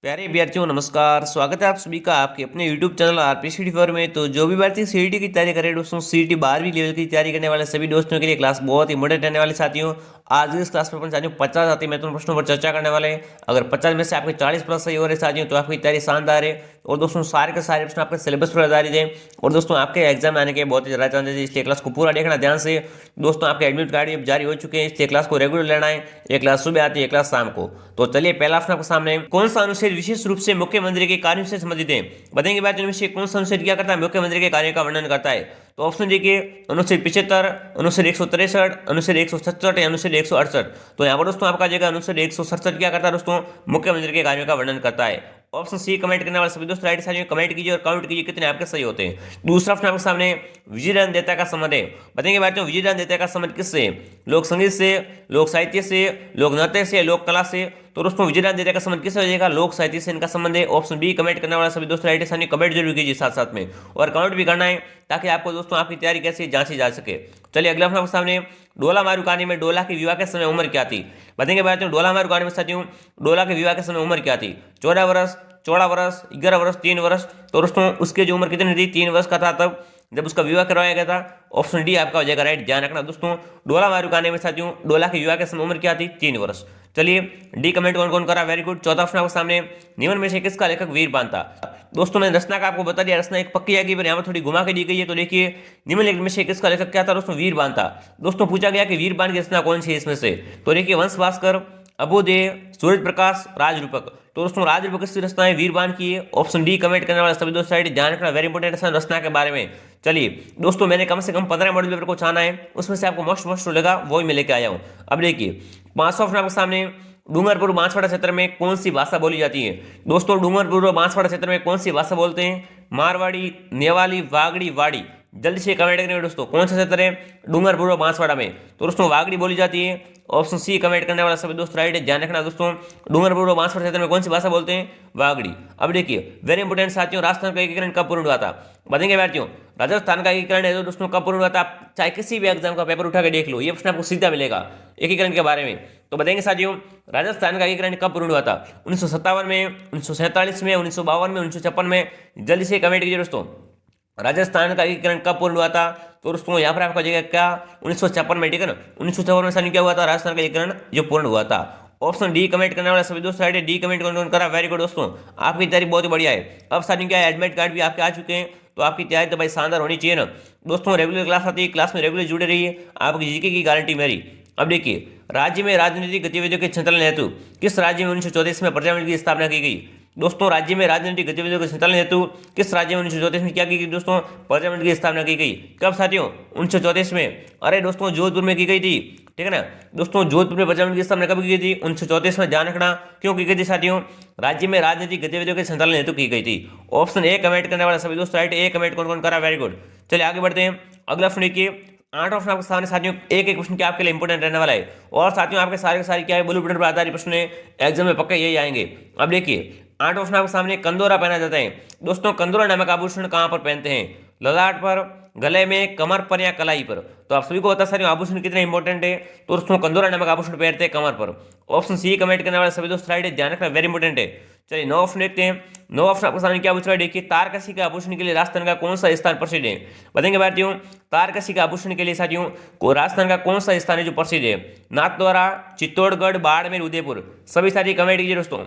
प्यारे विद्यार्थियों नमस्कार। स्वागत है आप सभी का आपके अपने यूट्यूब चैनल आरपीसीटी फॉर में। तो जो भी विद्यार्थी सीईटी की तैयारी कर रहे हैं दोस्तों, सीईटी 12वीं लेवल की तैयारी करने वाले सभी दोस्तों के लिए क्लास बहुत इंपॉर्टेंट रहने वाले साथियों। आज इस क्लास में अपन साथियों 50 आती महत्वपूर्ण प्रश्नों पर चर्चा करने वाले हैं। अगर 50 में से आपके 40 प्लस सही हो रहे साथियों तो आपकी तैयारी शानदार है। और दोस्तों सारे के सारे प्रश्न आपके सिलेबस पर आधारित है और दोस्तों आपके एग्जाम आने के बहुत ही ज़्यादा चांसेस है, इसलिए क्लास को पूरा देखना ध्यान से। दोस्तों आपके एडमिट कार्ड भी जारी हो चुके हैं, इसलिए क्लास को रेगुलर लेना है। एक क्लास सुबह आती है, एक क्लास शाम को। तो चलिए पहला प्रश्न आपके सामने, कौन सा अनुच्छेद विशेष रूप से मुख्यमंत्री के कार्यों से संबंधित है? बताएंगे बात इनमें से कौन सा अनुच्छेद क्या करता है, मुख्यमंत्री के कार्यों का वर्णन करता है। तो ऑप्शन देखिए, अनुच्छेद 75, अनुच्छेद 163, अनुच्छेद 167 या अनुच्छेद 168। तो यहाँ पर दोस्तों आपका जगह अनुच्छेद 167 क्या करता है दोस्तों, मुख्यमंत्री के कार्यों का वर्णन करता है। ऑप्शन सी कमेंट करने वाले सभी दोस्त राइट साइड में कमेंट कीजिए और काउंट कीजिए कितने आपके सही होते हैं। दूसरा प्रश्न आपके सामने, विजयदान देता का संबंध है। बताएंगे बात विजयदान देता का संबंध किससे? लोक संगीत से, लोक साहित्य से, लोक नृत्य से, लोक कला से। तो दोस्तों विजयदान देता का संबंध किससे हो जाएगा? लोक साहित्य से इनका संबंध है। ऑप्शन बी कमेंट करने वाला सभी दोस्त राइट साइड में कमेंट जरूर कीजिए साथ साथ में, और काउंट भी करना है ताकि आपको दोस्तों आपकी तैयारी कैसे जांची जा सके। चलिए अगला प्रश्न आपके सामने, डोला मारू कहानी में डोला के विवाह के समय उम्र क्या थी? बताएंगे बात डोला मारू कहानी में साथियों डोला के विवाह के समय उम्र क्या थी? 14 वर्ष, 16 वर्ष, 11 वर्ष, 3 वर्ष। तो दोस्तों उसकी जो उम्र कितनी थी? 3 वर्ष का था तब जब उसका विवाह करवाया गया था। ऑप्शन डी आपका हो जाएगा राइट। ध्यान रखना दोस्तों, डोला मारू कहानी में साथियों डोला के विवाह के समय उम्र क्या थी? 3 वर्ष। चलिए डी कमेंट कौन कौन करा, वेरी गुड। चौथा प्रश्न आपके सामने, निम्न में से किसका लेखक वीरबान था? दोस्तों मैंने रचना का आपको बता दिया, रचना एक पक्की आएगी पर यहाँ पर थोड़ी घुमा के दी गई है। तो देखिए निम्नलिखित में से किसका लेखक क्या था दोस्तों? वीरबान था। दोस्तों पूछा गया कि वीरबान की रचना कौन सी है इसमें से? तो देखिए वंश भास्कर, अभोदय, सूरज प्रकाश, राजरूपक। तो दोस्तों राजरूपक किसकी रचना है? वीरबान की है। ऑप्शन डी कमेंट करने वाला सभी दोस्त साइड ध्यान रखना, वेरी इंपॉर्टेंट रचना के बारे में। चलिए दोस्तों मैंने कम से कम 15 मॉडल पेपर को छाना है, उसमें से आपको मोस्ट लगा वही मैं लेके आया हूँ। अब देखिए 500 प्रश्न आपके सामने, डूंगरपुर बांसवाड़ा क्षेत्र में कौन सी भाषा बोली जाती है? दोस्तों डूंगरपुर बांसवाड़ा क्षेत्र में कौन सी भाषा बोलते हैं? मारवाड़ी, नेवाली, वागड़ी, वाड़ी। जल्दी से कमेंट करेंगे दोस्तों, कौन सा क्षेत्र है डूंगरपुर बांसवाड़ा में? तो दोस्तों वागड़ी बोली जाती है। ऑप्शन सी कमेंट करने वाला सभी दोस्त राइट है। ध्यान रखना दोस्तों, डूंगरपुर बांसवाड़ा क्षेत्र में कौन सी भाषा बोलते हैं? वागड़ी। अब देखिए वेरी इंपोर्टेंट साथियों, राजस्थान का एकीकरण कब पूर्ण हुआ था? बताएंगे साथियों राजस्थान का एकीकरण है दोस्तों कब पूर्ण हुआ था? आप चाहे किसी भी एग्जाम का पेपर उठा के देख लो, ये प्रश्न आपको सीधा मिलेगा एकीकरण के बारे में। तो बताएंगे साथियों राजस्थान का एकीकरण कब पूर्ण हुआ था? 1957 में, 1947 में, 1952 में, 1956 में। जल्दी से कमेंट कीजिए दोस्तों, राजस्थान का एकीकरण कब पूर्ण हुआ था? तो दोस्तों यहाँ पर आपका जगह क्या 1956 में, ठीक है ना। 1956 में सानी क्या हुआ था? राजस्थान का एकीकरण जो पूर्ण हुआ था। ऑप्शन डी कमेंट करने वाला सभी दोस्त साइड डी कमेंट करा, वेरी गुड दोस्तों, आपकी तैयारी बहुत ही बढ़िया है। अब सानी क्या है, एडमिट कार्ड भी आपके आ चुके हैं, तो आपकी तैयारी तो भाई शानदार होनी चाहिए ना दोस्तों। रेगुलर क्लास आती है, क्लास में रेगुलर जुड़े रहिए, आपकी जीके की गारंटी मेरी। अब देखिए राज्य में राजनीतिक गतिविधियों के संचालन हेतु किस राज्य में 1934 में पार्लियामेंट की स्थापना की गई? दोस्तों राज्य में राजनीतिक गतिविधियों के संचालन हेतु किस राज्य में 1934 में क्या की गई दोस्तों? पार्लियामेंट की स्थापना की गई। कब साथियों? 1934 में। अरे दोस्तों जोधपुर में की गई थी, ठीक है ना दोस्तों। जोधपुर में पार्लियामेंट की स्थापना कब की गई थी? 1934 में। ध्यान रखना क्यों की गई थी साथियों? राज्य में राजनीतिक गतिविधियों के संचालन हेतु की गई थी। ऑप्शन ए कमेंट करने वाला सभी दोस्त राइट, ए कमेंट कौन कौन करा, वेरी गुड। चलिए आगे बढ़ते हैं। अगला प्रश्न देखिए, 8 ऑप्शन आपके सामने साथियों, एक एक प्रश्न क्या आपके लिए इंपोर्टेंट रहने वाला है। और साथियों आपके सारे के सारे क्या है, ब्लू प्रिंट पर आधारित प्रश्न है, एग्जाम में पक्का यही आएंगे। अब देखिए 8 ऑप्शन आपके सामने, कंदोरा पहना जाता है। दोस्तों कंदोरा नामक आभूषण कहां पर पहनते हैं? ललाट पर, गले में, कमर पर या कलाई पर? तो आप सभी को बता सकते आभूषण कितने इंपॉर्टेंट है। तो दोस्तों कंदोरा नामक आभूषण पहनते हैं कमर पर। ऑप्शन सी कमेंट करने वाले सभी दोस्त राइट है, ध्यान रखना, वेरी इंपॉर्टेंट है। चलिए 9 ऑप्शन देखते हैं। 9 ऑप्शन आपके सामने क्या पूछ रहा है, देखिए तारकसी के आभूषण के लिए राजस्थान का कौन सा स्थान प्रसिद्ध है? बताएंगे साथियों तारकसी के आभूषण के लिए साथियों को राजस्थान का कौन सा स्थान है जो प्रसिद्ध है? नाथद्वारा, चित्तौड़गढ़, बाड़मेर, उदयपुर। सभी साथी कमेंट कीजिए दोस्तों,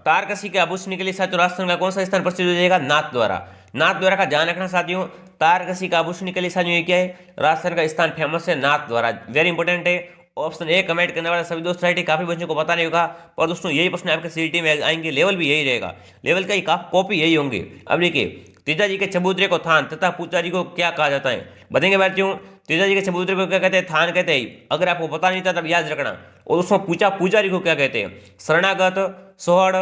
तारकसी के आभूषण के लिए साथियों राजस्थान का कौन सा स्थान प्रसिद्ध हो जाएगा? नाथद्वारा। नाथद्वारा का ध्यान रखना साथियों, तारकसी का आभूषण के लिए साथियों ये क्या है? राजस्थान का स्थान फेमस है नाथद्वारा, वेरी इंपॉर्टेंट है। ऑप्शन ए कमेंट करने वाले सभी दोस्त राइट है। काफी बच्चों को पता नहीं होगा, पर दोस्तों यही प्रश्न आपके सीईटी में आएंगे, लेवल भी यही रहेगा, लेवल का ही कॉपी यही होंगे। अब देखिए तेजा जी के चबूतरे को थान तथा पूजारी को क्या कहा जाता है? बताएंगे बच्चों तेजा जी के चबूतरे को क्या कहते हैं? थान कहते हैं। अगर आपको पता नहीं था तब याद रखना। और दोस्तों पूजारी को क्या कहते हैं? शरणागत, सोहड़,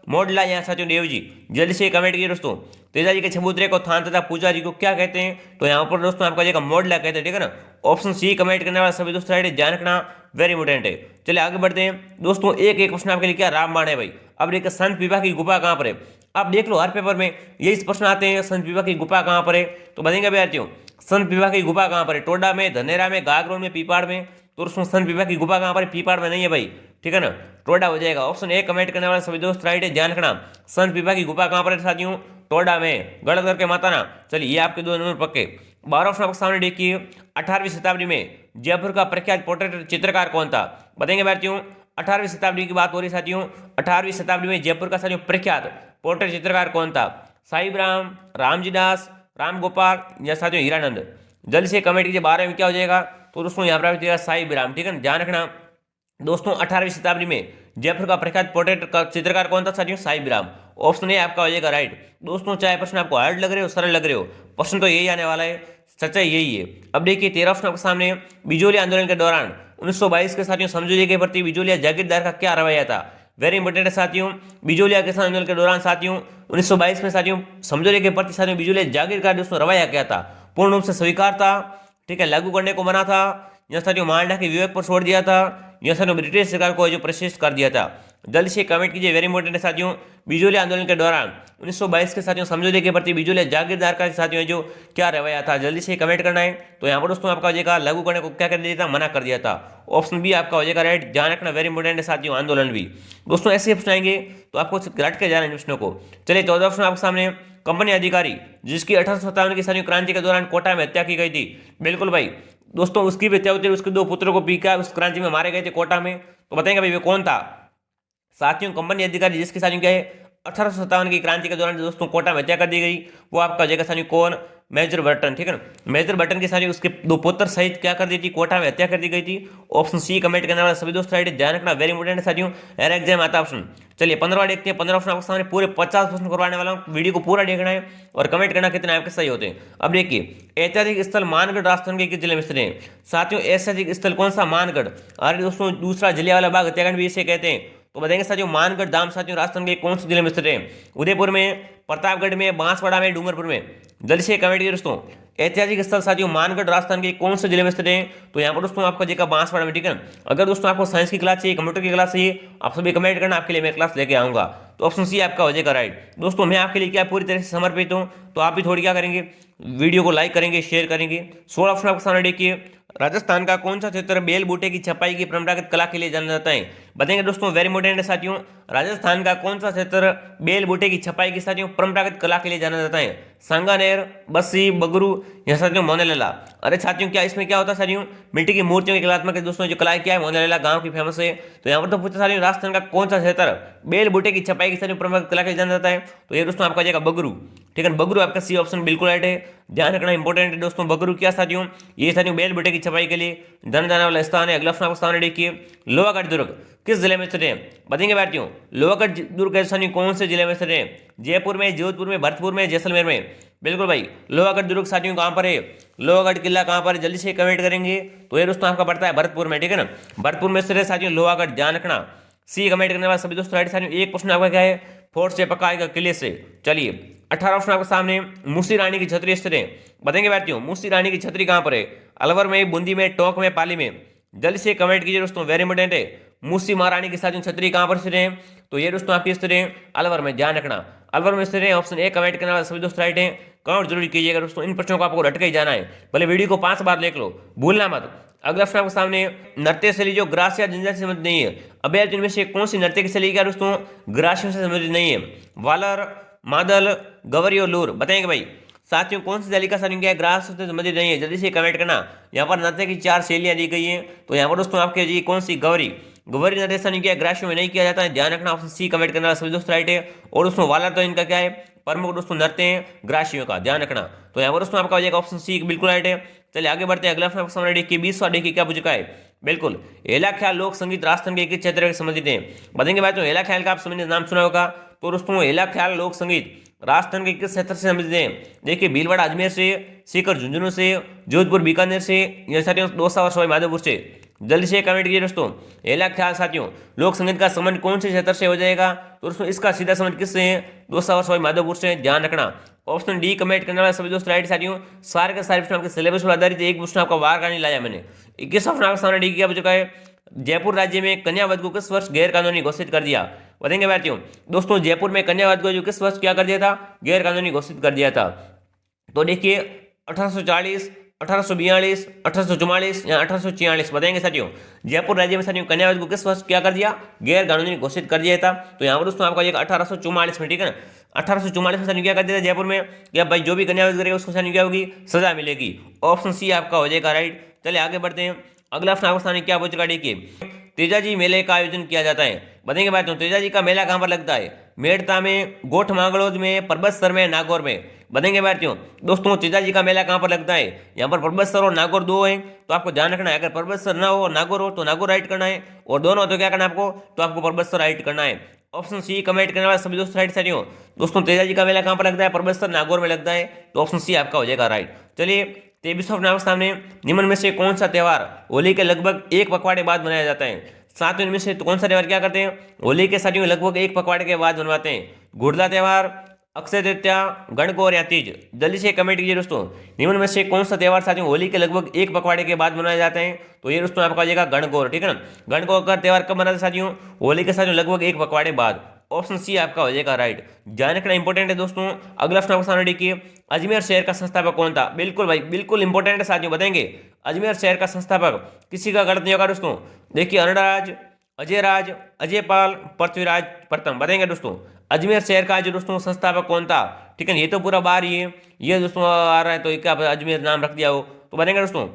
मोडला या साथियों देव जी। जल्दी से कमेंट कीजिए दोस्तों, तेजा जी के चबूतरे को थान तथा पूजारी को क्या कहते हैं? तो यहाँ पर दोस्तों आपका जगह मोडला कहते हैं, ठीक है ना। ऑप्शन सी कमेंट करने वाला सभी दोस्त राइट, ध्यान रखना, वेरी इंपोर्टेंट है। चलिए आगे बढ़ते हैं दोस्तों, एक एक प्रश्न आपके लिए क्या रामबाण है भाई। अब देखिए संत विवाह की गुफा कहाँ पर है? आप देख लो हर पेपर में यही प्रश्न आते हैं, संत विवाह की गुफा कहाँ पर है? तो बताएंगे विद्यार्थियों संत विवाह की गुफा कहाँ पर है? टोडा में, धनेरा में, गागरोन में, पीपाड़ में। तो दोस्तों संत पीपा की गुफा कहाँ पर है? पीपाड़ में नहीं है भाई, ठीक है ना, टोडा हो जाएगा। ऑप्शन ए कमेंट करने वाले सभी दोस्त राइट है, ध्यान रखना। संत पीपा की गुफा कहाँ पर है साथियों? टोडा में, गलत करके माता ना। चलिए ये आपके 2 नंबर पक्के। 12 ऑप्शन आपके सामने देखिए, 18वीं शताब्दी में जयपुर का प्रख्यात पोर्ट्रेट चित्रकार कौन था? बताएंगे साथियों, 18वीं शताब्दी की बात हो रही साथियों। 18वीं शताब्दी में जयपुर का साथियों प्रख्यात पोर्ट्रेट चित्रकार कौन था? साहिबराम, रामजी दास, राम गोपाल या साथियों हीरानंद? जल्दी से कमेंट कीजिए। 12 में क्या हो जाएगा? तो दोस्तों यहाँ पर साहिबराम, ठीक है ना, ध्यान रखना। दोस्तों 18वीं शताब्दी में जयपुर का प्रख्यात पोर्ट्रेट का चित्रकार कौन था साथियों? साहिबराम। ऑप्शन ए आपका हो जाएगा राइट। दोस्तों चाहे प्रश्न आपको हार्ड लग रहे हो सरल लग रहे हो, प्रश्न तो यही आने वाला है, सच्चाई यही है। अब देखिए 13 ऑप्शन आपके सामने, बिजोली आंदोलन के दौरान 1922 के साथियों समझौते के प्रति बिजोलिया जागीरदार का क्या रवैया था? वेरी इंपॉर्टेंट है साथियों। बिजोलिया किसान आंदोलन के दौरान साथियों 1922 में साथियों समझौते के प्रति साथियों बिजोलिया जागीरदार दोस्तों रवैया क्या था? पूर्ण रूप से स्वीकार था, ठीक है, लागू करने को मना था, या साथियों मांडा के विवेक पर छोड़ दिया था, या साथियों ब्रिटिश सरकार को जो प्रशिक्षित कर दिया था? जल्दी से कमेंट कीजिए। वेरी इंपॉर्टेंट है साथियों। बिजोलिया आंदोलन के दौरान 1922 के साथियों समझौते के प्रति बिजोलिया जागीरदार का साथियों जो क्या रवैया था? जल्दी से कमेंट करना है। तो यहाँ पर दोस्तों आपका हो जाएगा लागू करने को क्या कर दिया था? मना कर दिया था। ऑप्शन बी आपका हो जाएगा राइट, ध्यान रखना। वेरी इंपॉर्टेंट है साथियों, आंदोलन भी। दोस्तों ऐसे प्रश्न आएंगे तो आपको रट के जाना है प्रश्नों को। चलिए 14 ऑप्शन आपके सामने, कंपनी अधिकारी जिसकी 1857 की साथियों क्रांति के दौरान कोटा में हत्या की गई थी। बिल्कुल भाई दोस्तों, उसकी भी हत्या होती है, उसके 2 पुत्रों को पीका उस क्रांति में मारे गए थे कोटा में। तो बताएंगे भाई वे कौन था? साथियों कंपनी अधिकारी जिसके साथियों क्या है 1857 की क्रांति के दौरान दोस्तों कोटा में हत्या कर दी गई, वो आपका हो जाएगा साथियों कौन? मेजर बर्टन, ठीक है ना। मेजर बर्टन के साथियों उसके 2 पुत्र सहित क्या कर दी थी? कोटा में हत्या कर दी गई थी। ऑप्शन सी कमेंट करने वाला सभी दोस्त राइट, ध्यान रखना। वेरी इंपॉर्टेंट है साथियों, एर एग्जाम आता ऑप्शन। चलिए 15वां देखते हैं। 15 ऑप्शन आपके सामने पूरे 50 प्रश्न करवाने वाला हूं, वीडियो को पूरा देखना है और कमेंट करना कितने आपके सही होते हैं। अब देखिए ऐतिहासिक स्थल मानगढ़ राजस्थान के किस जिले में स्थित है? साथियों ऐतिहासिक स्थल कौन सा? मानगढ़। अरे दोस्तों दूसरा जलियांवाला बाग हत्याकांड भी इसे कहते हैं। तो बताएंगे साथियों मानगढ़ धाम साथियों राजस्थान के कौन से जिले में स्थित है? उदयपुर में, प्रतापगढ़ में, बांसवाड़ा में, डूंगरपुर में? जल्दी से कमेंट कीजिए दोस्तों। ऐतिहासिक स्थल साथियों मानगढ़ राजस्थान के कौन से जिले में स्थित है? तो यहाँ पर दोस्तों आपका जगह बांसवाड़ा में, ठीक है। अगर दोस्तों आपको साइंस की क्लास चाहिए, कंप्यूटर की क्लास चाहिए, आप सभी कमेंट करना, आपके लिए मैं क्लास लेके आऊंगा। तो ऑप्शन सी आपका हो जाएगा राइट। दोस्तों मैं आपके लिए क्या पूरी तरह से समर्पित हूँ, तो आप भी थोड़ी क्या करेंगे, वीडियो को लाइक करेंगे, शेयर करेंगे। 16 ऑप्शन आपके सामने देखिए, राजस्थान का कौन सा क्षेत्र बेल बूटे की छपाई की परंपरागत कला के लिए जाना जाता है? बताएंगे दोस्तों, वेरी इंपॉर्टेंट है साथियों। राजस्थान का कौन सा क्षेत्र बेल बूटे की छपाई की साथियों परंपरागत कला के लिए जाना जाता है? सांगानेर, बस्सी, बगरू या साथियों मोनेलैला? अरे साथियों क्या इसमें क्या होता है साथियों? मिट्टी की मूर्तियों की कलात्मक दोस्तों जो कला क्या है, मोनेलैला गांव की फेमस है। तो यहाँ पर तो पूछा साथियों राजस्थान का कौन सा क्षेत्र बेल बूटे की छपाई की साथियों परंपरागत कला के लिए जाना जाता है? तो ये दोस्तों आपका जाएगा बगरू, ठीक है। बगरू आपका सी ऑप्शन बिल्कुल राइट है, ध्यान रखना इंपॉर्टेंट है दोस्तों। बगरू क्या साथियों? ये साथियों बेल बूटे की छपाई के लिए जाना जाने वाला स्थान है। अगला ऑप्शन आपको सामने देखिए, लोहागढ़ दुर्ग किस जिले में स्थित है? बताएंगे साथियों लोहागढ़ दुर्ग साथियों कौन से जिले में स्थित है? जयपुर में, जोधपुर में, भरतपुर में, जैसलमेर में? बिल्कुल भाई लोहागढ़ दुर्ग साथियों कहां पर है? लोहागढ़ किला कहां पर है? जल्दी से कमेंट करेंगे। तो ये दोस्तों आपका पड़ता है भरतपुर में, ठीक है ना। भरतपुर में स्थित है साथियों लोहागढ़, ध्यान रखना। सी कमेंट करने वाले सभी दोस्तों राइट साथियों। एक प्रश्न आपका क्या है? फोर्ट से पक्का आएगा, किले से। चलिए 18 ऑप्शन आपके सामने, मूसी रानी की छतरी स्थित है। बताएंगे साथियों मूसी रानी की छतरी कहां पर है? अलवर में, बूंदी में, टोंक में, पाली में? जल्दी से कमेंट कीजिए दोस्तों, वेरी इंपॉर्टेंट है। मूसी महारानी के साथ छतरी कहां पर स्थित है? तो ये दोस्तों आपकी स्थित है अलवर में, ध्यान रखना। अलवर में स्थित है, ऑप्शन ए कमेंट करने वाले सभी दोस्त राइट है। कमेंट जरूर कीजिएगा दोस्तों, इन प्रश्नों को आपको रट के ही जाना है, भले वीडियो को 5 बार देख लो, भूलना मत। अगला प्रश्न आपके सामने, नृत्य शैली जो ग्रास या जनजाति से संबंधित नहीं है। अब यार इनमें से कौन सी नृत्य की शैली क्या दोस्तों ग्रासियों से संबंधित नहीं है? वालर, मादल, गवरी और लूर? बताएंगे भाई साथियों कौन सी शैली का साथियों क्या है ग्रास से संबंधित नहीं है? जल्दी से कमेंट करना। यहाँ पर नृत्य की 4 शैलियां दी गई हैं, तो यहाँ पर दोस्तों आपके जी कौन सी? गवरी। गवरी नृत्य साथियों क्या ग्रासियों में नहीं किया जाता है, ध्यान रखना। ऑप्शन सी कमेंट करना सभी दोस्त राइट है। और दोस्तों वालर तो इनका क्या है प्रमुख दोस्तों नृत्य है ग्रासियों का, ध्यान रखना। तो यहाँ पर दोस्तों आपका हो जाएगा ऑप्शन सी बिल्कुल राइट है। चलिए आगे बढ़ते हैं। अगला प्रश्न आपको सामने देखिए, 20वां देखिए क्या पूछ चुका है। बिल्कुल एला ख्याल लोक संगीत राजस्थान के किस क्षेत्र से संबंधित है? बताएंगे भाई तो एला ख्याल का आप संबंधित नाम सुना होगा। तो दोस्तों एला ख्याल लोक संगीत राजस्थान के किस क्षेत्र से संबंधित है? देखिए भीलवाड़ा अजमेर से, सीकर झुंझुनू से, जोधपुर बीकानेर से, या साथियों दौसा और सवाई माधोपुर से? जल्दी से कमेंट कीजिए दोस्तों। एला ख्याल साथियों लोक संगीत का संबंध कौन से क्षेत्र से हो जाएगा? तो दोस्तों इसका सीधा संबंध किससे है? दौसा और सवाई माधोपुर से, ध्यान रखना। ऑप्शन डी कमेंट करने वाले सभी दोस्त राइट साथियों। सारे के सारे प्रश्न आपके सिलेबस पर आधारित, एक प्रश्न आपका वार का नहीं लाया मैंने। 21वां प्रश्न आपके सामने डी क्या पूछ चुका है। जयपुर राज्य में कन्यावध को किस वर्ष गैर कानूनी घोषित कर दिया? बताएंगे साथियों दोस्तों जयपुर में कन्यावध को जो किस वर्ष क्या कर दिया था? गैर कानूनी घोषित कर दिया था। तो देखिए 1840, 1842, 1844 या 1846 बताएंगे साथियों। जयपुर राज्य में साथियों कन्यावध को किस वर्ष क्या कर दिया, गैर कानूनी घोषित कर दिया था। तो यहाँ पर दोस्तों आपका 1844 में, ठीक है ना, 1844 में साथियों क्या कर दिया था जयपुर में, क्या भाई जो भी कन्यावध करेगा उसको साथियों क्या होगी, सजा मिलेगी। ऑप्शन सी आपका हो जाएगा राइट। चलिए आगे बढ़ते हैं। अगला प्रश्न आपको सामने क्या पूछ रहा है, देखिए तेजाजी मेले का आयोजन किया जाता है। बताएंगे बात, तेजाजी का मेला कहाँ पर लगता है, मेड़ता में, गोठ मांगड़ोद में, परबतसर में, नागौर में। बताएंगे भारतीयों दोस्तों तेजाजी का मेला कहाँ पर लगता है, यहाँ पर परबतसर और नागौर दो है, तो आपको ध्यान रखना है। अगर परबतसर ना हो और नागौर हो तो नागौर राइट करना है, और दोनों हो तो क्या करना है आपको, तो आपको परबतसर राइट करना है। ऑप्शन सी कमेंट करने वाले सभी दोस्त राइट साथियों। दोस्तों तेजाजी का मेला कहाँ पर लगता है, परबतसर नागौर में लगता है, तो ऑप्शन सी आपका हो जाएगा राइट। चलिए 23वां प्रश्न सामने, निम्न में से कौन सा त्यौहार होली के लगभग एक पखवाड़े बाद मनाया जाता है। सातवें में से तो कौन सा त्यौहार क्या करते हैं, होली के साथियों लगभग एक पखवाड़े के बाद मनवाते हैं। गुड़ला त्यौहार, अक्षय तृतीया, गणगौर या तीज। जल्दी से कमेंट कीजिए दोस्तों, निम्न में से कौन सा त्यौहार साथियों होली के लगभग एक पखवाड़े के बाद मनाए जाते हैं। तो ये दोस्तों आपका हो जाएगा गणगौर, ठीक है ना। गणगौर का त्यौहार कब मनाते हैं साथियों, होली के साथियों लगभग एक पखवाड़े बाद। ऑप्शन सी आपका हो जाएगा राइट। ध्यान रखना इंपॉर्टेंट है दोस्तों। अगला प्रश्न आपको सामने देखिए, अजमेर शहर का संस्थापक कौन था। बिल्कुल भाई बिल्कुल इंपॉर्टेंट है साथियों, बताएंगे अजमेर शहर का संस्थापक किसी का गलत नहीं होगा दोस्तों। देखिए अनराज, अजयराज, अजयपाल, पृथ्वीराज प्रथम। बताएंगे दोस्तों अजमेर शहर का जो दोस्तों संस्थापक कौन था, ठीक है ना। ये तो पूरा बाहर ही है, ये दोस्तों आ रहा है तो क्या अजमेर नाम रख दिया हो, तो बताएंगे दोस्तों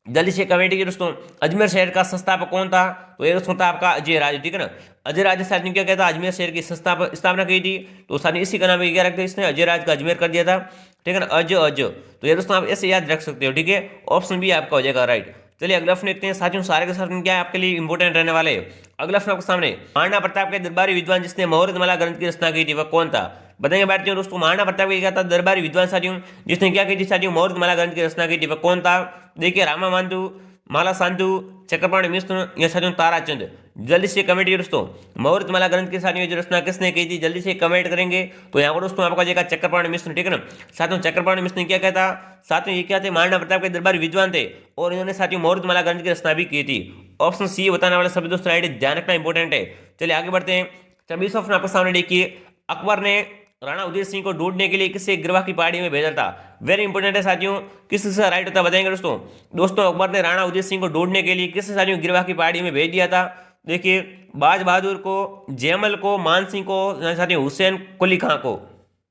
जल्दी से कमेंट कीजिए दोस्तों, अजमेर शहर का संस्थापक कौन था। तो ये दोस्तों था आपका अजयराज, ठीक है ना। अजयराज साहब ने क्या कहता, अजमेर शहर की स्थापना की थी, तो साथ इसी का नाम क्या रखते इसने, अजयराज का अजमेर कर दिया था, ठीक है ना। अज, तो ये दोस्तों आप ऐसे याद रख सकते हो, ठीक है। ऑप्शन बी आपका हो जाएगा राइट। चलिए अगला प्रश्न देखते हैं साथियों, सारे के साथ क्या है आपके लिए इंपॉर्टेंट रहने वाले। अगला प्रश्न आपके सामने, महाराणा प्रताप के दरबारी विद्वान जिसने मुहूर्तमाला ग्रंथ की रचना की थी वह कौन था। बताएंगे भारतीयों दोस्तों महाराणा प्रताप क्या था, दरबारी विद्वान साथियों जिसने क्या की थी साथियों, मुहूर्तमाला ग्रंथ की रचना की थी वह कौन था। देखिए रामा मांडू, माला सांधु, चक्रपाणी मिश्र या साथियों ताराचंद। जल्दी से कमेंट कीजिए दोस्तों, मुहूर्तमाला ग्रंथ की साथियों जो रचना किसने की थी, जल्दी से कमेंट करेंगे। तो यहाँ पर दोस्तों आपका जाएगा चक्रपाणी मिश्र, ठीक है ना। साथियों चक्रपाणी मिश्र ने क्या कहता, साथियों ये क्या थे, महाराणा प्रताप के दरबारी विद्वान थे और इन्होंने साथियों मुहूर्तमाला ग्रंथ की रचना भी की थी। ऑप्शन सी बताने वाले सभी दोस्तों राइट, ध्यान रखना इंपॉर्टेंट है। चलिए आगे बढ़ते हैं। 26 ऑप्शन आपके सामने देखिए, अकबर ने राणा उदय सिंह को ढूंढने के लिए किसे गिरवा की पहाड़ी में भेजा था। वेरी इंपॉर्टेंट है साथियों, किसका राइट होता है बताएंगे दोस्तों अकबर ने राणा उदय सिंह को ढूंढने के लिए किसे साथियों गिरवा की पहाड़ी में भेज दिया था। देखिए बाज बहादुर को, जयमल को, मान सिंह को, साथियों हुसैन कुली खां को।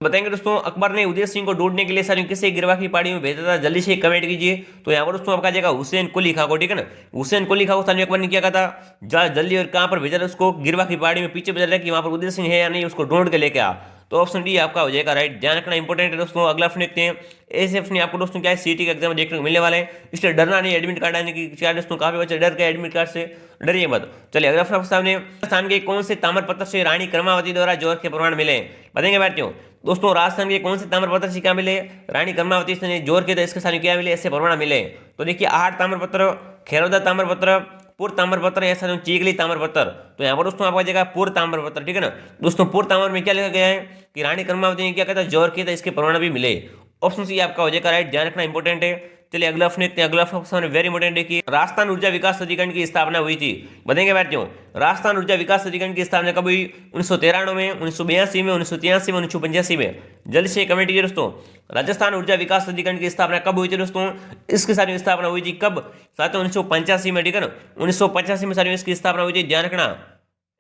बताएंगे दोस्तों अकबर ने उदय सिंह को ढूंढने के लिए साथियों किसे गिरवा की पहाड़ी में भेजा था, जल्दी से कमेंट कीजिए। तो यहाँ पर दोस्तों आपका जाएगा हुसैन कुली खां को, ठीक है ना। हुसैन कुली खां को साथियों अकबर ने क्या कहा था, जा जल्दी और कहाँ पर भेजा था उसको, गिरवा की पहाड़ी में। पीछे भेजा था कि वहां पर उदय सिंह है या नहीं, उसको ढूंढ के लेके आ। तो ऑप्शन डी आपका हो जाएगा राइट। ध्यान रखना इंपॉर्टेंट है दोस्तों। अगला प्रश्न देखते हैं, ऐसे प्रश्न आपको दोस्तों क्या है सीटी का एग्जाम देखने को मिलने वाले हैं, इसलिए डरना नहीं। एडमिट कार्ड आने की क्या दोस्तों, काफी बच्चे डर गए एडमिट कार्ड से, डरिए मत। चलिए अगला प्रश्न सामने, राजस्थान के कौन से ताम्रपत्र से रानी कर्मावती द्वारा जोर के प्रमाण मिले। बताएंगे भारतीयों दोस्तों राजस्थान के कौन से ताम्रपत्र से क्या मिले, रानी कर्मावती से जोर के, तो इसके साथ क्या मिले, ऐसे प्रमाण मिले। तो देखिए आहट ताम्रपत्र, खेरौदा ताम्रपत्र, पूर्व ताम्रपत्र, ऐसा चीगली ताम्रपत्र। तो यहाँ पर दोस्तों आपका जगह पूर्व ताम्रपत्र, ठीक है ना। दोस्तों पूर्व ताम्र में क्या लिखा गया है कि रानी कर्मावती ने क्या कहता है, जोर किया था, इसके प्रमाण भी मिले। ऑप्शन सी आपका हो जाएगा राइट। ध्यान रखना इंपॉर्टेंट है। चलिए अगला प्रश्न देखते हैं। अगला प्रश्न वेरी इंपॉर्टेंट है कि राजस्थान ऊर्जा विकास प्राधिकरण की स्थापना हुई थी। बताएंगे भारतीयों राजस्थान ऊर्जा विकास प्राधिकरण की स्थापना कब हुई, 1993 में, 1982 में, 1983 में, 1985 में। जल्दी से कमेंट कीजिए दोस्तों, राजस्थान ऊर्जा विकास प्राधिकरण की स्थापना कब हुई थी दोस्तों, इसके साथ स्थापना हुई थी कब, साथ 1985 में, ठीक है ना। 1985 में साथियों इसकी स्थापना हुई थी। ध्यान रखना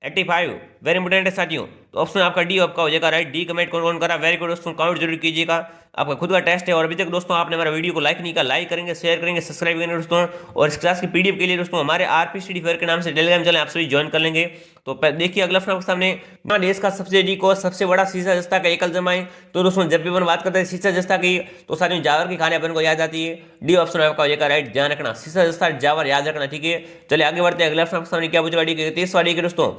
85 वेरी इंपोर्टेंट है साथियों। तो ऑप्शन आपका डी आपका हो जाएगा राइट। डी कमेंट कौन करा, वेरी गुड दोस्तों, कमेंट जरूर कीजिएगा, आपका खुद का टेस्ट है। और अभी तक दोस्तों आपने हमारा वीडियो को लाइक नहीं किया, लाइक करेंगे, शेयर करेंगे, सब्सक्राइब करेंगे दोस्तों। और इस क्लास की पीडीएफ के लिए दोस्तों हमारे आरपी स्टडी फेयर के नाम से टेलीग्राम चैनल आप सभी ज्वाइन कर लेंगे। तो देखिए अगला प्रश्न आपके सामने, देश का सबसे डी को सबसे बड़ा शीशा जस्ता का एकल जमाए। तो दोस्तों जब भी अपन बात करते हैं शीशा जस्ता की, तो साथियों जावर की खाने अपन को याद आती है। डी ऑप्शन आपका हो जाएगा राइट। ध्यान रखना शीशा जस्ता जावर याद रखना, ठीक है। चलिए आगे बढ़ते हैं। अगला प्रश्न आपके सामने क्या पूछा, 30वां के दोस्तों,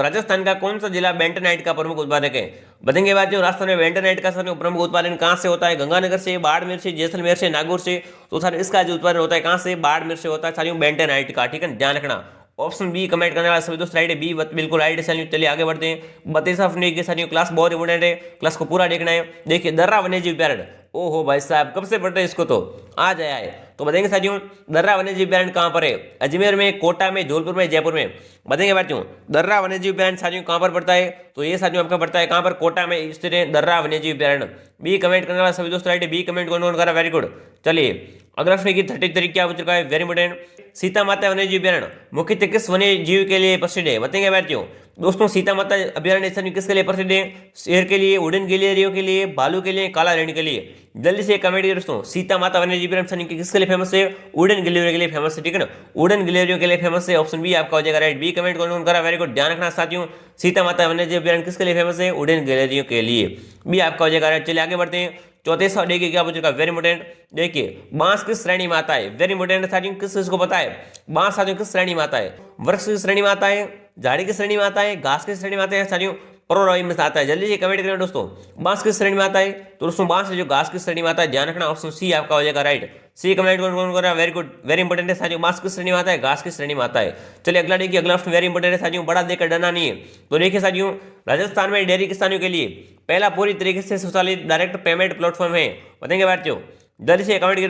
राजस्थान का कौन सा जिला बेंटोनाइट का प्रमुख उत्पादक है। बताएंगे बात, राजस्थान में बेंटोनाइट का प्रमुख उत्पादन कहां से होता है, गंगानगर से, बाड़मेर से, जैसलमेर से, नागौर से। तो सर इसका जो उत्पादन होता है कहां से, बाड़मेर से होता है साथियों बेंटोनाइट का, ठीक है। ध्यान रखना ऑप्शन बी कमेंट करने वाला सभी दोस्त राइट है, बी बिल्कुल राइट है साथियों। चलिए आगे बढ़ते हैं। 32 के साथियों क्लास बहुत इंपोर्टेंट है, क्लास को पूरा देखना है। देखिए दर्रा वन्यजीव अभ्यारण्य, ओहो भाई साहब कब से पढ़ते हैं इसको, तो आज आया है। तो बताएंगे साथियों दर्रा वन्यजीव अभ्यारण्य कहां पर है, अजमेर में, कोटा में, धौलपुर में, जयपुर में। बताएंगे साथियों दर्रा वन्यजीव अभ्यारण्य साथियों कहां पर पड़ता है, तो ये साथियों आपका पड़ता है कहां पर, कोटा में स्थित है दर्रा वन्यजीव अभ्यारण्य। बी कमेंट करने वाला सभी दोस्त राइट है, बी कमेंट कौन करा, वेरी गुड। चलिए अगला प्रश्न की 33 क्या पूछ रखा है, वेरी इंपोर्टेंट। सीता माता वन्य जीव अभ्यारण्य मुख्यतः किस वन्य जीव के लिए प्रसिद्ध है, बताएंगे भारतीयों। दोस्तों सीता माता अभ्यारण्य स्थान किसके लिए प्रसिद्ध है, शेर के लिए, उड़न गिलहरियों के लिए, भालू के लिए, काला हिरण के लिए। जल्दी से कमेंट करिए दोस्तों, सीता माता वन्य जीव अभ्यारण्य किसके लिए फेमस है, उड़न गिलहरियों के लिए फेमस है, ठीक है ना, उड़न गिलहरियों के लिए फेमस है। ऑप्शन बी आपका हो जाएगा राइट। बी कमेंट करा, वेरी गुड, ध्यान रखना साथियों, सीता माता वन्य जीव अभ्यारण्य किसके लिए फेमस है, उड़न गिलहरियों के लिए। बी आपका हो जाएगा राइट। चलिए आगे बढ़ते हैं। चौथे सवाल देखिए क्या पूछेगा, वेरी इंपोर्टेंट। देखिए बांस किस श्रेणी में आता है, वेरी इंपोर्टेंट साथियों, किस को पता है बांस साथियों किस श्रेणी में आता है, वृक्ष की श्रेणी में आता है, झाड़ी की श्रेणी में आता है, घास की श्रेणी में आता है साथियों, पर्वतरोही में आता है। जल्दी से कमेंट करें दोस्तों, बांस किस श्रेणी में आता है, तो दोस्तों बांस जो घास की श्रेणी में आता है, ध्यान रखना ऑप्शन सी आपका हो जाएगा राइट। सी कमेंट कौन कर रहा है, वेरी गुड, वेरी इंपोर्टेंट है साथियों, बांस किस श्रेणी में आता है, घास की श्रेणी में आता है। चलिए अगला देखिए, अगला ऑप्शन वेरी इंपोर्टेंट है साथियों, बड़ा देकर डरना नहीं है। तो देखिए साथियों, राजस्थान में डेयरी किसानों के लिए पहला पूरी तरीके से संचालित डायरेक्ट पेमेंट प्लेटफॉर्म है, बताएंगे भारतीयों। जल्दी से कमेंट करिए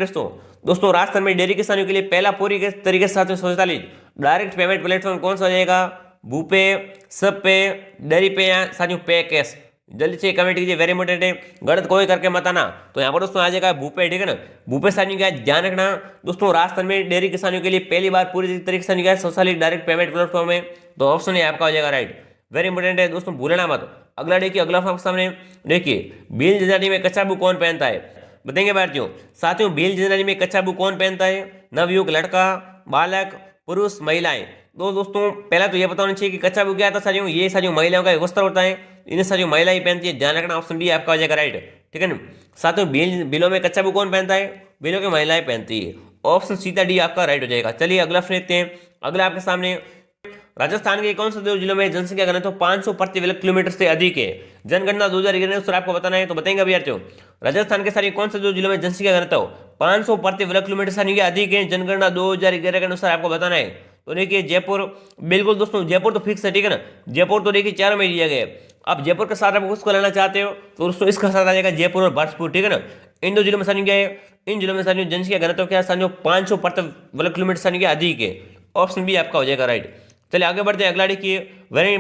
दोस्तों राजस्थान में डेयरी किसानों के लिए पहला पूरी तरीके से संचालित डायरेक्ट पेमेंट प्लेटफॉर्म कौन सा हो जाएगा, भूपे, सब पे, डेयरी पे या साथियों पे कैश। जल्दी से कमेंट कीजिए, वेरी इंपोर्टेंट है, गलत कोई करके मत आना। तो यहाँ पर दोस्तों आ जाएगा भूपे, ठीक है ना, भूपे साथियों क्या ध्यान रखना दोस्तों, राजस्थान में डेयरी किसानों के लिए पहली बार पूरी तरीके से संचालित डायरेक्ट पेमेंट प्लेटफॉर्म है, तो ऑप्शन है आपका हो जाएगा राइट। वेरी इंपोर्टेंट है दोस्तों, भूलना मत। अगला देखिए, अगला आपके सामने देखिए, भील जनजाति में कच्चा बू कौन पहनता है, बताएंगे भारतीयों। साथियों भील जनजाति में कच्चा बू कौन पहनता है, नवयुवक लड़का, बालक, पुरुष, महिलाएं। तो दोस्तों पहला तो ये बताना चाहिए कि कच्चा बू क्या था साथियों, ये साथियों महिलाओं का वस्त्र होता है, इन्हें साथियों महिलाएं पहनती है, ध्यान रखना ऑप्शन बी आपका हो जाएगा राइट, ठीक है ना। साथियों बिलों में कच्चा बू कौन पहनता है, बिलों की महिलाएं पहनती है, ऑप्शन सीधा डी आपका राइट हो जाएगा। चलिए अगला प्रश्न देखते हैं। अगला आपके सामने, राजस्थान के कौन से दो जिलों में जनसंख्या घनत्व 500 प्रति वर्ग किलोमीटर से अधिक है, जनगणना 2011 अनुसार आपको बताना है, तो बताएंगे अभ्यर्थियों। राजस्थान के सारे कौन से दो जिलों में जनसंख्या घनत्व 500 प्रति वर्ग किलोमीटर से अधिक है, जनगणना 2011 के अनुसार आपको बताना है। तो देखिए जयपुर, बिल्कुल दोस्तों जयपुर तो फिक्स है, ठीक है ना, जयपुर तो देखिए चारों में दिया गया है। अब जयपुर के साथ आप उसको लेना चाहते हो तो दोस्तों इसका साथ आ जाएगा जयपुर और भरतपुर, ठीक है ना। इन दो जिलों में सानी क्या है, इन जिलों में सानी जनसंख्या घनत्व क्या है, 500 प्रति वर्ग किलोमीटर सानी क्या अधिक है, ऑप्शन बी आपका हो जाएगा राइट। चलिए आगे बढ़ते हैं। अगला देखिए, वेरी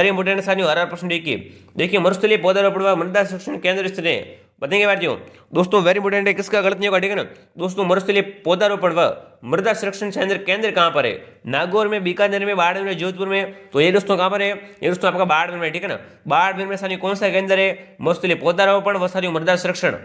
इंपोर्टेंट साथियों, हर प्रश्न देखिए मरुस्थलीय पौधारोपण व मृदा संरक्षण केंद्र स्थित है, बताएंगे भारतीयों। दोस्तों वेरी इंपोर्टेंट है, किसका गलत नहीं होगा, ठीक है ना। दोस्तों मरुस्थलीय पौधारोपण व मृदा संरक्षण केंद्र कहाँ पर है, नागौर में, बीकानेर में, बाड़मेर में, जोधपुर में। तो ये दोस्तों कहाँ पर है, ये दोस्तों आपका बाड़मेर में, ठीक है ना। बाड़मेर में साथियों कौन सा केंद्र है, मरुस्थलीय पौधारोपण व साथियों मृदा संरक्षण,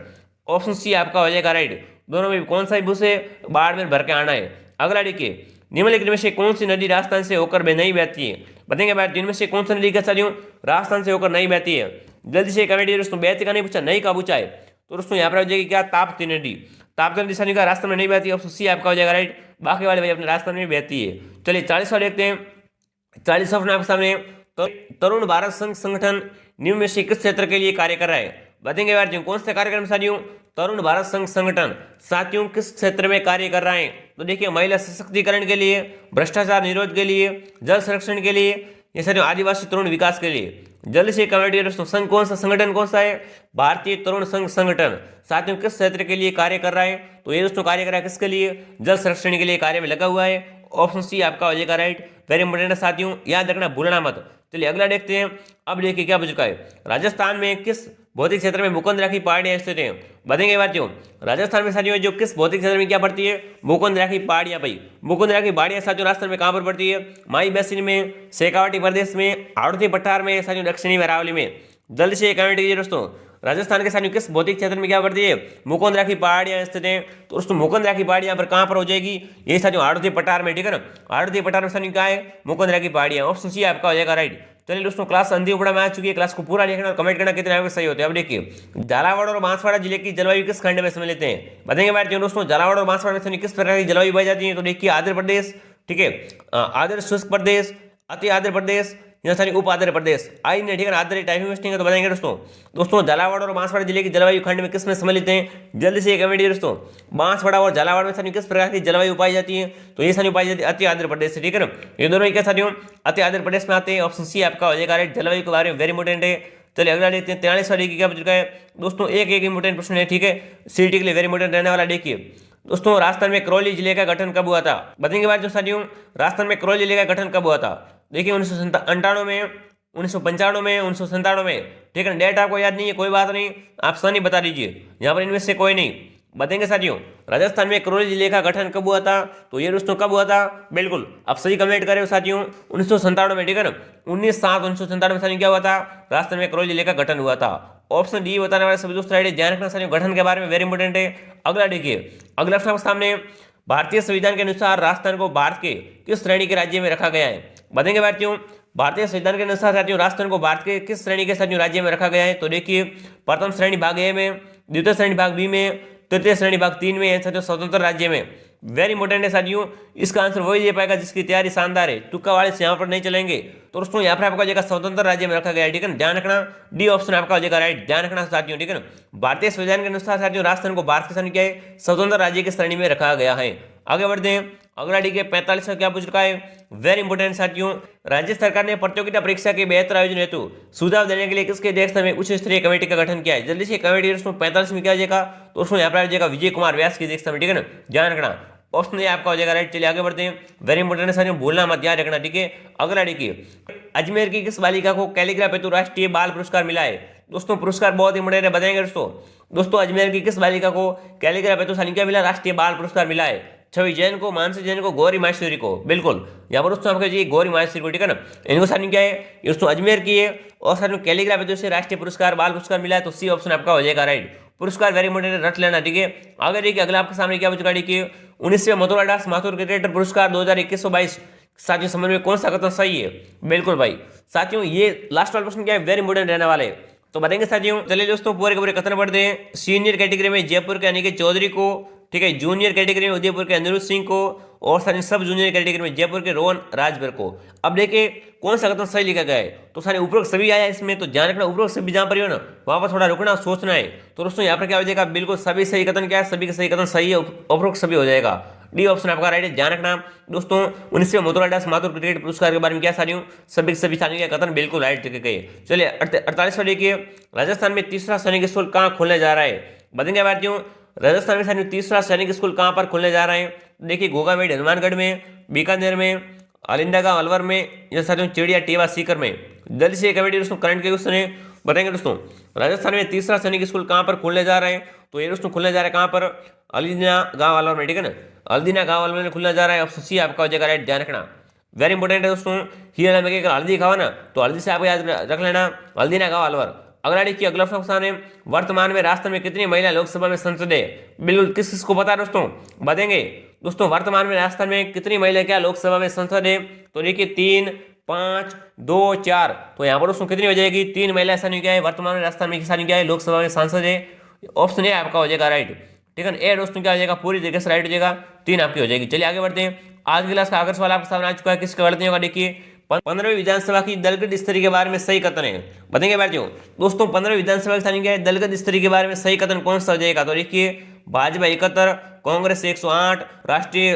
ऑप्शन सी आपका हो जाएगा राइट। दोनों में कौन सा बूस है, बाड़मेर भर के आना है। अगला देखिए, निम्नलिखित में से कौन सी नदी राजस्थान से होकर नहीं बहती है, बताएंगे भाई, इनमें से कौन सी नदी का साथियों राजस्थान से होकर नहीं बहती है। जल्दी से कमेंट दोस्तों, बहती का नहीं पूछा, नहीं का पूछा है, तो दोस्तों यहाँ पर हो जाएगी क्या, ताप्ती नदी। ताप्ती नदी साथियों का राजस्थान में नहीं बहती, ऑप्शन सी आपका हो जाएगा राइट। बाकी वाले भाई अपने राजस्थान में बहती है। चलिए 40 वाले देखते हैं। 40 आपके सामने, तो तरुण भारत संघ संगठन निम्न में से किस क्षेत्र के लिए कार्य कर रहा है, बताएंगे भारतीयों। कौन से कार्यक्रम साथियों, तरुण भारत संघ संगठन साथियों किस क्षेत्र में कार्य कर रहे हैं, तो देखिए महिला सशक्तिकरण के लिए, भ्रष्टाचार निरोध के लिए, जल संरक्षण के लिए, ये साथियों आदिवासी तरुण विकास के लिए। जल्दी से कमेंट करिए दोस्तों, संघ कौन सा, संगठन कौन सा है, भारतीय तरुण संघ संगठन साथियों किस क्षेत्र के लिए कार्य कर रहा है, तो ये दोस्तों कार्य कर रहा है किसके लिए, जल संरक्षण के लिए कार्य में लगा हुआ है, ऑप्शन सी आपका हो जाएगा राइट। वेरी इंपोर्टेंट साथियों, याद रखना, भूलना मत। चलिए अगला देखते हैं। अब देखिए क्या पूछ चुका है, राजस्थान में किस भौतिक क्षेत्र में मुकुंदराखी पहाड़ियां स्थित हैं, बताएंगे बातियों। राजस्थान में साथियों जो किस भौतिक क्षेत्र में क्या पड़ती है, मुकुंदराखी पहाड़ियां। भाई मुकुंदराखी पहाड़ियां साथियों राजस्थान में कहां पर पड़ती है, माई बेसिन में, शेखावाटी प्रदेश में, हाड़ौती पठार में, साथियों दक्षिणी अरावली में। जल्दी से कमेंट कीजिए दोस्तों, राजस्थान के साथियों किस भौतिक क्षेत्र में क्या पड़ती है, मुकुंदराखी पहाड़ियां स्थित हैं। तो दोस्तों मुकुंदराखी पहाड़ियां पर कहां पर हो जाएगी, ये साथियों हाड़ौती पठार में, ठीक है ना। हाड़ौती पठार में साथियों क्या है, मुकुंदराखी पहाड़ियां, ऑप्शन सी आपका हो जाएगा राइट। चलिए दोस्तों क्लास अंधी उपड़ा में आ चुकी है, क्लास को पूरा देखना और कमेंट करना कितने आपके सही होते हैं। अब देखिए, झालावाड़ और बांसवाड़ा जिले की जलवायु किस खंड में समझ लेते हैं, बताएंगे भारतीयों। दोस्तों झालावाड़ और बांसवाड़ा में किस प्रकार की जलवायु पाई जाती है, तो देखिए आंध्र प्रदेश, ठीक है, आंध्र शुष्क प्रदेश, अति आंध्र प्रदेश, उप आंध्र प्रदेश आई नहीं, ठीक है। आंध्र टाइपिंग मिस्टेक है तो बताएंगे दोस्तों झालावाड़ और बांसवाड़ा जिले की जलवायु खंड में किस में समझ लेते हैं। जल्दी से कमेंट कीजिए दोस्तों, बांसवाड़ा और झालावाड़ में साथियों किस प्रकार की जलवायु पाई जाती है, तो ये साथियों पाई जाती है अति आंध्र प्रदेश से, ठीक है ना। ये दोनों क्या साथियों अति आंध्र प्रदेश में आते हैं, ऑप्शन सी आपका हो जाएगा राइट। जलवायु के बारे में वेरी इंपोर्टेंट है। चलिए अगला देखते हैं 43 वाले की क्या पूछ रखा है दोस्तों, एक इंपोर्टेंट प्रश्न है, ठीक है, सीटी के लिए वेरी इंपोर्टेंट रहने वाला। देखिए दोस्तों राजस्थान में करौली जिले का गठन कब हुआ था, बताएंगे बात जो साथियों, राजस्थान में करौली जिले का गठन कब हुआ था। देखिए 1998 में, 1995 में, 1997 में, ठीक है। डेट आपको याद नहीं है, कोई बात नहीं, आप सही बता दीजिए, यहाँ पर इनमें से कोई नहीं। बताएंगे साथियों। राजस्थान में करौली जिले का गठन कब हुआ था? तो ये दोस्तों कब हुआ था? बिल्कुल आप सही कमेंट करें साथियों, 1997 में, ठीक है ना। 19/7/1997 में क्या हुआ था? राजस्थान में करौली जिले का गठन हुआ था। ऑप्शन डी बताने वाले सभी दोस्त राइट है। ध्यान रखना साथियों, गठन के बारे में वेरी इंपॉर्टेंट है। अगला देखिए, अगला प्रश्न सामने, भारतीय संविधान के अनुसार राजस्थान को भारत के किस श्रेणी के राज्य में रखा गया है? बताएंगे साथियों, भारतीय संविधान के अनुसार साथियों राजस्थान को भारत के किस श्रेणी के साथियों राज्य में रखा गया है? तो देखिए, प्रथम श्रेणी भाग ए में, द्वितीय श्रेणी भाग बी में, तृतीय श्रेणी भाग 3 में, साथियों स्वतंत्र राज्य में। वेरी इंपॉर्टेंट है साथियों, इसका आंसर वही दे पाएगा जिसकी तैयारी शानदार है। तुक्का वाले से यहाँ पर नहीं चलेंगे। तो दोस्तों यहाँ पर आपका जगह स्वतंत्र राज्य में रखा गया है, ठीक है ना। ध्यान रखना, डी ऑप्शन आपका जगह राइट। ध्यान रखना साथियों, ठीक है ना। भारतीय संविधान के अनुसार साथियों राजस्थान को भारत के साथ क्या है? स्वतंत्र राज्य की श्रेणी में रखा गया है। आगे बढ़ते हैं, अगला डी के 45 का क्या पूछ रखा है? वेरी इंपॉर्टेंट साथियों, राज्य सरकार ने प्रतियोगिता परीक्षा के बेहतर आयोजन हेतु सुझाव देने के लिए किसके अध्यक्षता में उच्च स्तरीय कमेटी का गठन किया है? जल्दी से कमेटी उसमें 45 में क्या हो जाएगा? तो उसमें यहाँ पर आ जाएगा विजय कुमार व्यास की अध्यक्षता में, ठीक है ना। ध्यान रखना, ऑप्शन ए आपका हो जाएगा राइट। चलिए आगे बढ़ते हैं, वेरी इंपॉर्टेंट है साथियों, भूलना मत, याद रखना, ठीक है। अगला देखिए, अजमेर की किस बालिका को कैलीग्राफ हेतु राष्ट्रीय बाल पुरस्कार मिला है? दोस्तों पुरस्कार बहुत इंपॉर्टेंट है, बताएंगे दोस्तों अजमेर की किस बालिका को कैलीग्राफ हेतु क्या मिला? राष्ट्रीय बाल पुरस्कार मिला है। छवि जैन को, मानसी जैन को, गौरी माहेश्वरी को। बिल्कुल यहाँ पर दोस्तों आपका जी गौरी माहेश्वरी को, ठीक है ना। इनको साथ क्या है? ये दोस्तों अजमेर की है और साथ में कैलीग्राफ हेतु से राष्ट्रीय पुरस्कार बाल पुरस्कार मिला है। तो सी ऑप्शन आपका हो जाएगा राइट। पुरस्कार वेरी इंपॉर्टेंट, रट लेना, ठीक है। आगे देखिए, अगला आपके सामने क्या बचेगा, देखिए 19वें मथुरा दास माथुर क्रिकेटर पुरस्कार 2021-22 साथियों संबंध में कौन सा कथन सही है? बिल्कुल भाई साथियों, ये लास्ट वाला प्रश्न क्या है? वेरी इंपॉर्टेंट रहने वाले, तो बताएंगे साथियों। चलिए दोस्तों पूरे के पूरे कथन पढ़ते हैं। सीनियर कैटेगरी में जयपुर के अनिकेत चौधरी को, ठीक है। जूनियर कैटेगरी में उदयपुर के अनिरुद्ध सिंह को, और साथ सब जूनियर कैटेगरी में जयपुर के रोहन राजभर को। अब देखिए कौन सा कथन सही लिखा गया है? तो सारे उपरोक्त सभी आया इसमें, तो ध्यान रखना उपरोक्त सभी जहां पर हो ना वहां पर थोड़ा रुकना, सोचना है। तो दोस्तों यहाँ पर क्या हो जाएगा? बिल्कुल सभी सही कथन क्या है? सभी के सही कथन सही है, उपरोक्त सभी हो जाएगा। डी ऑप्शन आपका राइट है। ध्यान रखना दोस्तों, 19वें मथुरा दास माथुर क्रिकेट पुरस्कार के बारे में क्या साथियों? सभी सभी साथियों का कथन बिल्कुल राइट लिखे गए। चलिए 48वां देखिए, राजस्थान में तीसरा सैनिक स्कूल कहाँ खोलने जा रहा है? बताएंगे साथियों, राजस्थान में साथियों तीसरा सैनिक स्कूल कहाँ पर खोलने जा रहा है? देखिए गोगा में, हनुमानगढ़ में, बीकानेर में, अलिंदा गांव अलवर में, या साथियों चिड़िया टेवा सीकर में। जल्दी से कमेटी दोस्तों करंट के क्वेश्चन है, बताएंगे दोस्तों। राजस्थान में तीसरा सैनिक स्कूल कहाँ पर खोलने जा रहे हैं? तो ये दोस्तों खुलने जा रहा है कहाँ पर? अलिंदा गांव अलवर में, ठीक है ना। अल्दीना गांव अलवर में खुलने जा रहा है। ऑप्शन सी आपका हो जाएगा राइट। ध्यान रखना, वेरी इंपॉर्टेंट है दोस्तों। हीरा में अगर हल्दी खावा ना तो हल्दी से आप याद रख लेना, अल्दीना गांव अलवर। अगला देखिए, अगला प्रश्न है, वर्तमान में राजस्थान में कितनी महिला लोकसभा में सांसद है? बिल्कुल किस किस को पता है दोस्तों? बताएंगे दोस्तों, वर्तमान में राजस्थान में कितनी महिला क्या लोकसभा में सांसद है? तो देखिए 3, 5, 2, 4। तो यहाँ पर दोस्तों कितनी हो जाएगी? 3 महिला ऐसा नहीं क्या है वर्तमान में राजस्थान में, किसान क्या है लोकसभा में सांसद है। ऑप्शन ए आपका हो जाएगा राइट, ठीक है ना। ए दोस्तों क्या हो जाएगा? पूरी तरीके से राइट हो जाएगा, 3 आपकी हो जाएगी। चलिए आगे बढ़ते हैं। आज की क्लास का आखिरी सवाल आपके सामने आ चुका है, किसका गलती होगा? देखिए 15वीं विधानसभा की दलगत स्तरीय के बारे में सही कथन है। बताएंगे भाइयों दोस्तों, 15वीं विधानसभा की क्या है? दलगत स्तरीय के बारे में सही कथन कौन सा हो जाएगा? तो देखिए भाजपा 71, कांग्रेस 108, राष्ट्रीय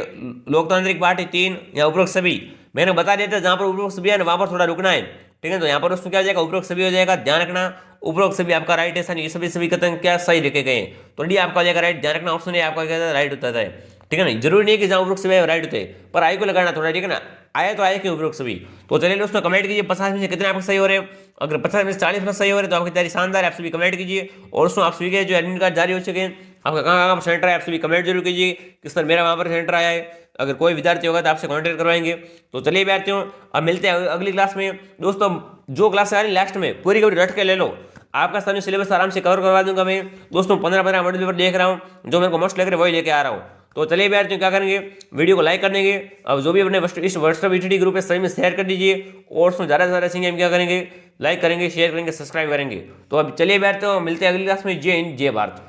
लोकतांत्रिक पार्टी 3, या उपरोक्त सभी। मैंने बता दिया था जहां पर उपरोक्त सभी है ना वहां पर थोड़ा रुकना है, ठीक है। तो यहाँ पर दोस्तों क्या हो जाएगा? उपरोक्त सभी हो जाएगा। ध्यान रखना, उपरोक्त सभी आपका राइट है, ये सभी कथन क्या सही लिखे गए। तो डी आपका हो जाएगा राइट। ध्यान रखना, ऑप्शन ए आपका क्या राइट होता है, ठीक है ना। जरूरी नहीं कि जहां उपरोक्त सभी राइट होते हैं, पर आई को लगाना थोड़ा, ठीक है ना। आया तो आया कि उपरोक्त सभी। तो चलिए दोस्तों कमेंट कीजिए 50 में से कितने आपके सही हो रहे हैं। अगर 50 में से 40 सही हो रहे हैं तो आपकी तैयारी शानदार है। आप सभी कमेंट कीजिए। और दोस्तों आप सभी के जो एडमिट कार्ड जारी हो चुके हैं, आपका कहाँ कहाँ सेंटर है आप सभी कमेंट जरूर कीजिए। किस तरह मेरा वहाँ पर सेंटर आया है। अगर कोई विद्यार्थी होगा तो आपसे कॉन्टेक्ट करवाएंगे। तो चलिए विद्यार्थियों अब मिलते हैं अगली क्लास में। दोस्तों जो क्लास आ रही लास्ट में पूरी कभी रट के ले लो, आपका सामने सिलेबस आराम से कवर करवा दूंगा मैं। दोस्तों 15 मॉडल पेपर देख रहा हूँ, जो मेरे को मस्ट लग रहा है वही लेके आ रहा हूँ। तो चलिए विद्यार्थियों क्या करेंगे, वीडियो को लाइक कर देंगे। अब जो भी अपने इस व्हाट्सएप ईटीडी ग्रुप है सभी में शेयर कर दीजिए। और उसमें ज़्यादा से ज़्यादा सिंह हम क्या करेंगे, लाइक करेंगे, शेयर करेंगे, सब्सक्राइब करेंगे। तो अब चलिए विद्यार्थियों मिलते हैं अगली क्लास में। जय हिंद, जय भारत।